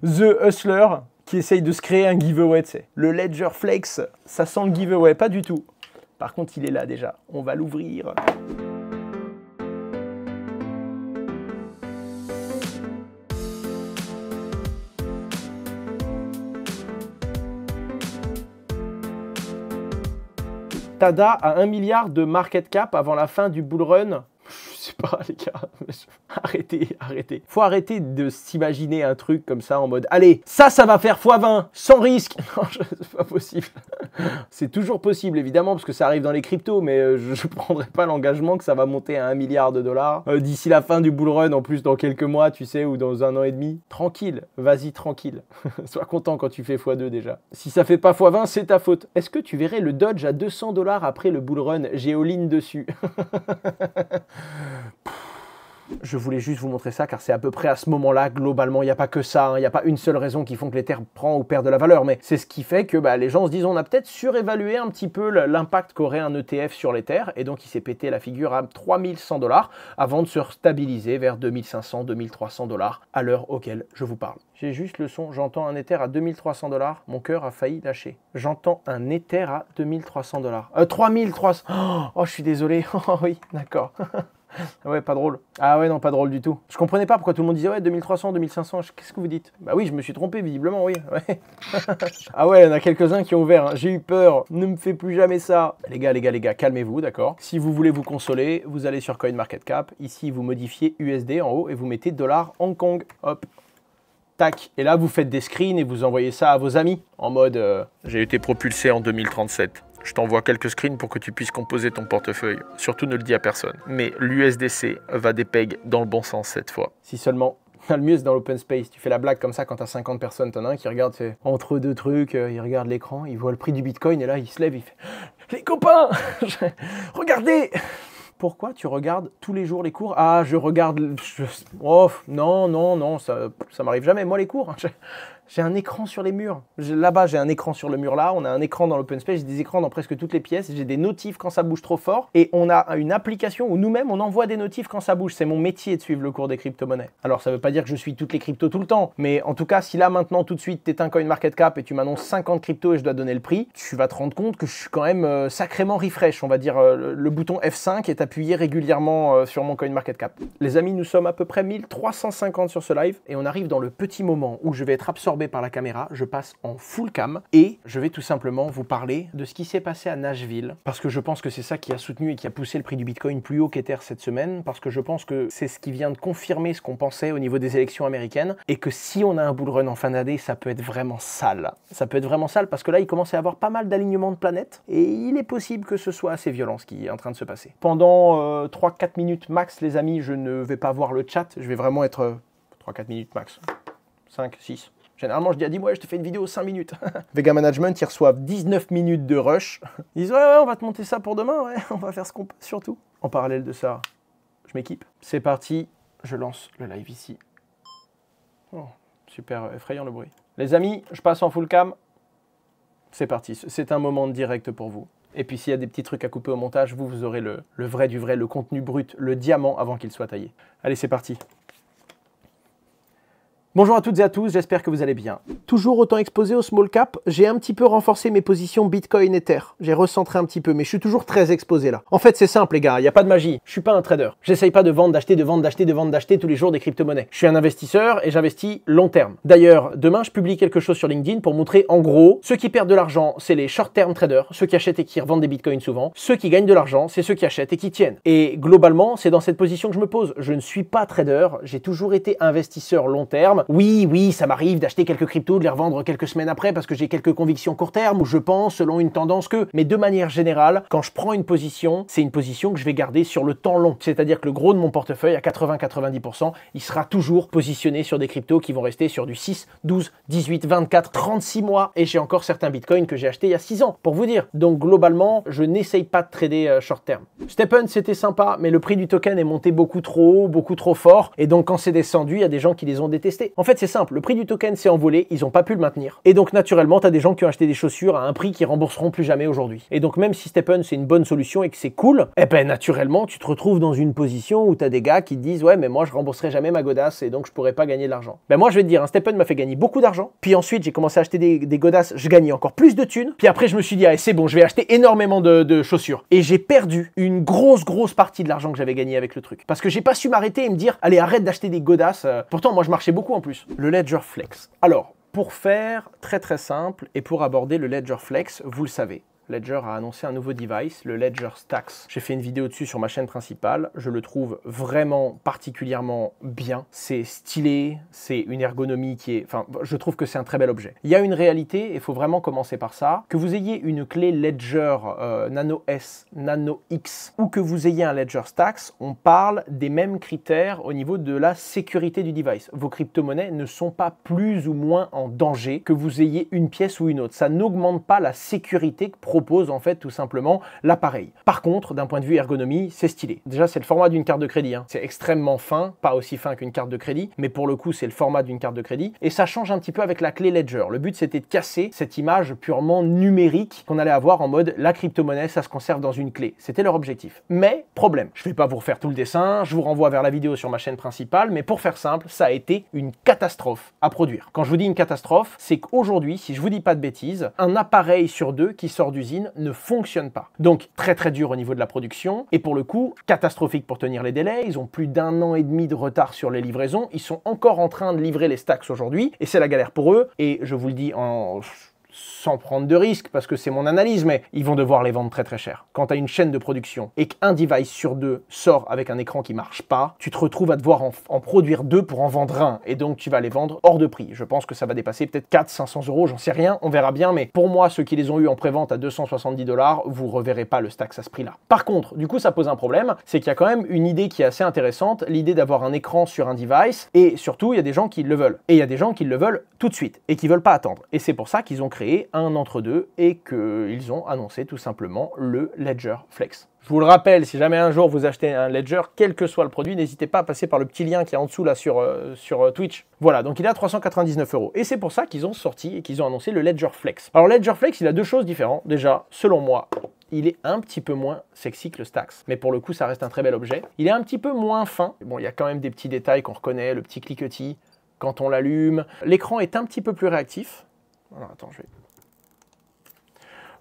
The Hustler qui essaye de se créer un giveaway, tu sais. Le Ledger Flex, ça sent le giveaway, pas du tout. Par contre, il est là déjà. On va l'ouvrir. Tada a 1 milliard de market cap avant la fin du bull run. Je sais pas les gars, arrêtez. Faut arrêter de s'imaginer un truc comme ça en mode allez, ça va faire x20, sans risque. Non, c'est pas possible. C'est toujours possible évidemment parce que ça arrive dans les cryptos, mais je prendrai pas l'engagement que ça va monter à 1 milliard de dollars d'ici la fin du bull run, en plus dans quelques mois, tu sais, ou dans 1 an et demi. Tranquille, vas-y tranquille. Sois content quand tu fais x2 déjà. Si ça fait pas x20, c'est ta faute. Est-ce que tu verrais le Dodge à 200 $ après le bull run? J'ai all-in dessus. Je voulais juste vous montrer ça car c'est à peu près à ce moment-là, globalement, il n'y a pas que ça, hein, il n'y a pas une seule raison qui font que l'Ether prend ou perd de la valeur, mais c'est ce qui fait que les gens se disent on a peut-être surévalué un petit peu l'impact qu'aurait un ETF sur l'Ether, et donc il s'est pété la figure à 3100 $ avant de se stabiliser vers 2500, 2300 $, à l'heure auquel je vous parle. J'ai juste le son, j'entends un Ether à 2300 $, mon cœur a failli lâcher. J'entends un Ether à 2300 $. 3300, oh je suis désolé, oh oui, d'accord. Ouais, pas drôle. Ah ouais, non, pas drôle du tout. Je comprenais pas pourquoi tout le monde disait ouais, 2300, 2500, qu'est-ce que vous dites? Bah oui, je me suis trompé, visiblement, oui. Ouais. Ah ouais, il y en a quelques-uns qui ont ouvert, hein. J'ai eu peur, ne me fais plus jamais ça. Les gars, calmez-vous, d'accord? Si vous voulez vous consoler, vous allez sur CoinMarketCap. Ici, vous modifiez USD en haut et vous mettez $ Hong Kong. Hop. Tac. Et là, vous faites des screens et vous envoyez ça à vos amis en mode j'ai été propulsé en 2037. Je t'envoie quelques screens pour que tu puisses composer ton portefeuille. Surtout ne le dis à personne. Mais l'USDC va des pegs dans le bon sens cette fois. Si seulement. Le mieux c'est dans l'open space. Tu fais la blague comme ça quand t'as 50 personnes. T'en as un qui regarde entre deux trucs, il regarde l'écran, il voit le prix du bitcoin et là il se lève, il fait les copains, regardez. Pourquoi tu regardes tous les jours les cours? Ah, je regarde... Oh, non, ça m'arrive jamais. Moi, les cours, j'ai un écran sur les murs. Là-bas, j'ai un écran sur le mur là. On a un écran dans l'open space. J'ai des écrans dans presque toutes les pièces. J'ai des notifs quand ça bouge trop fort. Et on a une application où nous-mêmes, on envoie des notifs quand ça bouge. C'est mon métier de suivre le cours des crypto-monnaies. Alors, ça veut pas dire que je suis toutes les cryptos tout le temps. Mais en tout cas, si là, maintenant, tout de suite, t'es un CoinMarketCap et tu m'annonces 50 cryptos et je dois donner le prix, tu vas te rendre compte que je suis quand même sacrément refresh. On va dire, le bouton F5 est appuyé régulièrement sur mon CoinMarketCap. Les amis, nous sommes à peu près 1350 sur ce live et on arrive dans le petit moment où je vais être absorbé par la caméra, je passe en full cam et je vais tout simplement vous parler de ce qui s'est passé à Nashville parce que je pense que c'est ça qui a soutenu et qui a poussé le prix du Bitcoin plus haut qu'Ether cette semaine, parce que je pense que c'est ce qui vient de confirmer ce qu'on pensait au niveau des élections américaines et que si on a un bull run en fin d'année, ça peut être vraiment sale. Ça peut être vraiment sale parce que là, il commence à y avoir pas mal d'alignements de planètes et il est possible que ce soit assez violent ce qui est en train de se passer. Pendant 3-4 minutes max, les amis, je ne vais pas voir le chat, je vais vraiment être 3-4 minutes max, 5, 6. Généralement, je dis à dis-moi, je te fais une vidéo 5 minutes. Vega Management, ils reçoivent 19 minutes de rush. Ils disent ouais, on va te monter ça pour demain, ouais, on va faire ce qu'on peut surtout. En parallèle de ça, je m'équipe. C'est parti, je lance le live ici. Oh, super effrayant le bruit. Les amis, je passe en full cam. C'est parti, c'est un moment de direct pour vous. Et puis s'il y a des petits trucs à couper au montage, vous aurez le vrai du vrai, le contenu brut, le diamant avant qu'il soit taillé. Allez, c'est parti. Bonjour à toutes et à tous, j'espère que vous allez bien. Toujours autant exposé au small cap, j'ai un petit peu renforcé mes positions Bitcoin Ether. J'ai recentré un petit peu, mais je suis toujours très exposé là. En fait, c'est simple les gars, il n'y a pas de magie. Je suis pas un trader. J'essaye pas de vendre, d'acheter, de vendre, d'acheter, de vendre, d'acheter tous les jours des crypto-monnaies. Je suis un investisseur et j'investis long terme. D'ailleurs, demain, je publie quelque chose sur LinkedIn pour montrer en gros, ceux qui perdent de l'argent, c'est les short-term traders, ceux qui achètent et qui revendent des bitcoins souvent. Ceux qui gagnent de l'argent, c'est ceux qui achètent et qui tiennent. Et globalement, c'est dans cette position que je me pose. Je ne suis pas trader, j'ai toujours été investisseur long terme. Oui, ça m'arrive d'acheter quelques cryptos, de les revendre quelques semaines après parce que j'ai quelques convictions court terme ou je pense selon une tendance que. Mais de manière générale, quand je prends une position, c'est une position que je vais garder sur le temps long. C'est-à-dire que le gros de mon portefeuille, à 80-90%, il sera toujours positionné sur des cryptos qui vont rester sur du 6, 12, 18, 24, 36 mois. Et j'ai encore certains bitcoins que j'ai achetés il y a 6 ans, pour vous dire. Donc globalement, je n'essaye pas de trader short terme. Stephen, c'était sympa, mais le prix du token est monté beaucoup trop haut, beaucoup trop fort. Et donc quand c'est descendu, il y a des gens qui les ont détestés. envolé. En fait, c'est simple, le prix du token s'est envolé, ils n'ont pas pu le maintenir. Et donc, naturellement, tu as des gens qui ont acheté des chaussures à un prix qu'ils rembourseront plus jamais aujourd'hui. Et donc, même si STEPN, c'est une bonne solution et que c'est cool, eh ben, naturellement, tu te retrouves dans une position où tu as des gars qui te disent « Ouais, mais moi, je rembourserai jamais ma godasse et donc je pourrais pas gagner de l'argent. » Ben, moi, je vais te dire, un STEPN m'a fait gagner beaucoup d'argent. Puis ensuite, j'ai commencé à acheter des godasses, je gagnais encore plus de thunes. Puis après, je me suis dit « Ah, c'est bon, je vais acheter énormément de chaussures. » Et j'ai perdu une grosse partie de l'argent que j'avais gagné avec le truc. Parce que j'ai pas su m'arrêter et me dire « Allez, arrête d'acheter des godasses. » Pourtant, moi, je marchais beaucoup en plus. Le Ledger Flex. Alors, pour faire très simple et pour aborder le Ledger Flex, vous le savez, Ledger a annoncé un nouveau device, le Ledger Stacks. J'ai fait une vidéo dessus sur ma chaîne principale. Je le trouve vraiment particulièrement bien. C'est stylé, c'est une ergonomie qui est... Enfin, je trouve que c'est un très bel objet. Il y a une réalité, et il faut vraiment commencer par ça, que vous ayez une clé Ledger Nano S, Nano X, ou que vous ayez un Ledger Stacks, on parle des mêmes critères au niveau de la sécurité du device. Vos crypto-monnaies ne sont pas plus ou moins en danger que vous ayez une pièce ou une autre. Ça n'augmente pas la sécurité que propose en fait tout simplement l'appareil. Par contre, d'un point de vue ergonomie, c'est stylé. Déjà, c'est le format d'une carte de crédit. Hein. C'est extrêmement fin, pas aussi fin qu'une carte de crédit, mais pour le coup, c'est le format d'une carte de crédit. Et ça change un petit peu avec la clé Ledger. Le but, c'était de casser cette image purement numérique qu'on allait avoir en mode la crypto-monnaie, ça se conserve dans une clé. C'était leur objectif. Mais, problème, je ne vais pas vous refaire tout le dessin, je vous renvoie vers la vidéo sur ma chaîne principale, mais pour faire simple, ça a été une catastrophe à produire. Quand je vous dis une catastrophe, c'est qu'aujourd'hui, si je vous dis pas de bêtises, un appareil sur deux qui sort d'usine ne fonctionne pas. Donc très dur au niveau de la production et pour le coup catastrophique pour tenir les délais. Ils ont plus d'1 an et demi de retard sur les livraisons. Ils sont encore en train de livrer les stacks aujourd'hui et c'est la galère pour eux. Et je vous le dis sans prendre de risque, parce que c'est mon analyse, mais ils vont devoir les vendre très cher. Quand tu as une chaîne de production et qu'un device sur deux sort avec un écran qui marche pas, tu te retrouves à devoir en produire deux pour en vendre un, et donc tu vas les vendre hors de prix. Je pense que ça va dépasser peut-être 400-500 euros, j'en sais rien, on verra bien, mais pour moi, ceux qui les ont eu en prévente à 270 $, vous reverrez pas le Stacks à ce prix-là. Par contre, du coup, ça pose un problème, c'est qu'il y a quand même une idée qui est assez intéressante, l'idée d'avoir un écran sur un device, et surtout, il y a des gens qui le veulent. Et il y a des gens qui le veulent tout de suite, et qui veulent pas attendre. Et c'est pour ça qu'ils ont créé un entre-deux et qu'ils ont annoncé tout simplement le Ledger Flex. Je vous le rappelle, si jamais un jour vous achetez un Ledger, quel que soit le produit, n'hésitez pas à passer par le petit lien qui est en dessous là sur Twitch. Voilà, donc il est à 399 €. Et c'est pour ça qu'ils ont sorti et qu'ils ont annoncé le Ledger Flex. Alors Ledger Flex, il a deux choses différentes. Déjà, selon moi, il est un petit peu moins sexy que le Stacks, mais pour le coup, ça reste un très bel objet. Il est un petit peu moins fin. Bon, il y a quand même des petits détails qu'on reconnaît, le petit cliquetis quand on l'allume. L'écran est un petit peu plus réactif. Alors, attends, je vais...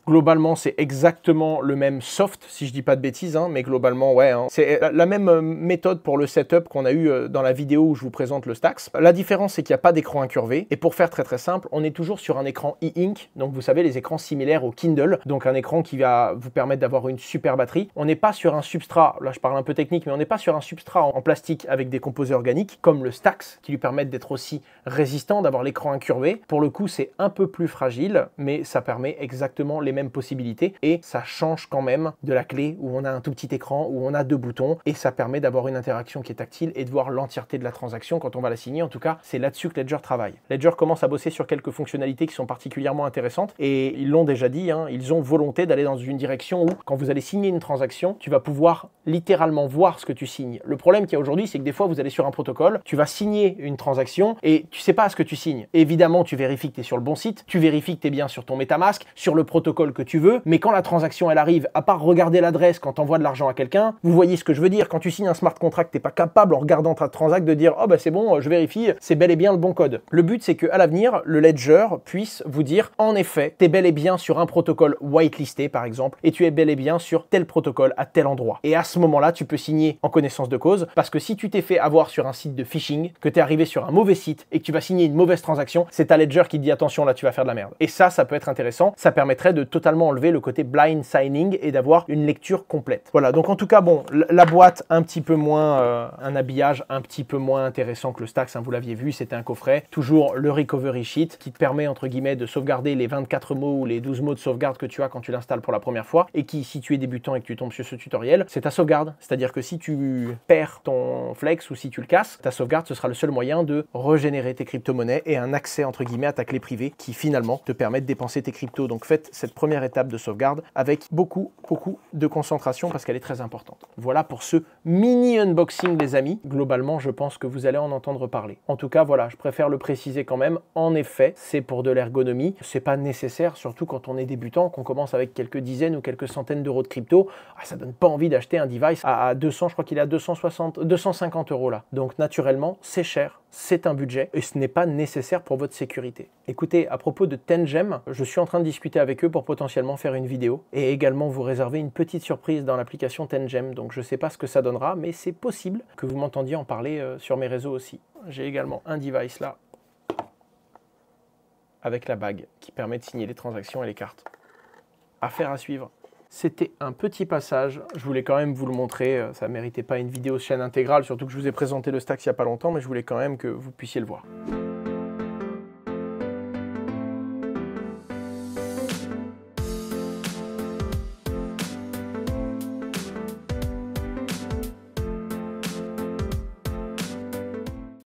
Globalement, c'est exactement le même soft, si je dis pas de bêtises, hein, mais globalement, ouais. Hein. C'est la même méthode pour le setup qu'on a eu dans la vidéo où je vous présente le Stacks. La différence, c'est qu'il n'y a pas d'écran incurvé. Et pour faire très simple, on est toujours sur un écran e-ink. Donc, vous savez, les écrans similaires au Kindle. Donc, un écran qui va vous permettre d'avoir une super batterie. On n'est pas sur un substrat, là, je parle un peu technique, mais on n'est pas sur un substrat en plastique avec des composés organiques, comme le Stacks, qui lui permettent d'être aussi résistant, d'avoir l'écran incurvé. Pour le coup, c'est un peu plus fragile, mais ça permet exactement les mêmes possibilités et ça change quand même de la clé où on a un tout petit écran, où on a deux boutons et ça permet d'avoir une interaction qui est tactile et de voir l'entièreté de la transaction quand on va la signer. En tout cas, c'est là-dessus que Ledger travaille. Ledger commence à bosser sur quelques fonctionnalités qui sont particulièrement intéressantes et ils l'ont déjà dit, hein, ils ont volonté d'aller dans une direction où quand vous allez signer une transaction, tu vas pouvoir littéralement voir ce que tu signes. Le problème qu'il y a aujourd'hui, c'est que des fois, vous allez sur un protocole, tu vas signer une transaction et tu sais pas ce que tu signes. Évidemment, tu vérifies que tu es sur le bon site, tu vérifies que tu es bien sur ton MetaMask, sur le protocole que tu veux, mais quand la transaction elle arrive, à part regarder l'adresse quand tu envoies de l'argent à quelqu'un, vous voyez ce que je veux dire, quand tu signes un smart contract, t'es pas capable en regardant ta transact de dire oh bah c'est bon, je vérifie, c'est bel et bien le bon code. Le but c'est que à l'avenir, le Ledger puisse vous dire en effet, t'es bel et bien sur un protocole whitelisté par exemple, et tu es bel et bien sur tel protocole à tel endroit. Et à ce moment-là, tu peux signer en connaissance de cause, parce que si tu t'es fait avoir sur un site de phishing, que t'es arrivé sur un mauvais site et que tu vas signer une mauvaise transaction, c'est ta Ledger qui te dit attention là tu vas faire de la merde. Et ça peut être intéressant, ça permettrait de totalement enlever le côté blind signing et d'avoir une lecture complète. Voilà, donc en tout cas, bon, la boîte un petit peu moins, un habillage un petit peu moins intéressant que le Stacks, hein, vous l'aviez vu, c'était un coffret. Toujours le recovery sheet qui te permet, entre guillemets, de sauvegarder les 24 mots ou les 12 mots de sauvegarde que tu as quand tu l'installes pour la première fois et qui, si tu es débutant et que tu tombes sur ce tutoriel, c'est ta sauvegarde. C'est-à-dire que si tu perds ton Flex ou si tu le casses, ta sauvegarde, ce sera le seul moyen de régénérer tes crypto-monnaies et un accès, entre guillemets, à ta clé privée qui, finalement, te permet de dépenser tes cryptos. Donc faites cette première étape de sauvegarde avec beaucoup de concentration parce qu'elle est très importante. Voilà pour ce mini unboxing les amis. Globalement, je pense que vous allez en entendre parler. En tout cas, voilà, je préfère le préciser quand même. En effet, c'est pour de l'ergonomie. C'est pas nécessaire, surtout quand on est débutant, qu'on commence avec quelques dizaines ou quelques centaines d'euros de crypto. Ça donne pas envie d'acheter un device à 200, je crois qu'il est à 250 euros là. Donc naturellement, c'est cher, c'est un budget et ce n'est pas nécessaire pour votre sécurité. Écoutez, à propos de Tengem, je suis en train de discuter avec eux pour potentiellement faire une vidéo et également vous réserver une petite surprise dans l'application Tengem. Donc je ne sais pas ce que ça donnera, mais c'est possible que vous m'entendiez en parler sur mes réseaux aussi. J'ai également un device là avec la bague qui permet de signer les transactions et les cartes. Affaire à suivre. C'était un petit passage, je voulais quand même vous le montrer, ça ne méritait pas une vidéo chaîne intégrale, surtout que je vous ai présenté le Stax il n'y a pas longtemps, mais je voulais quand même que vous puissiez le voir.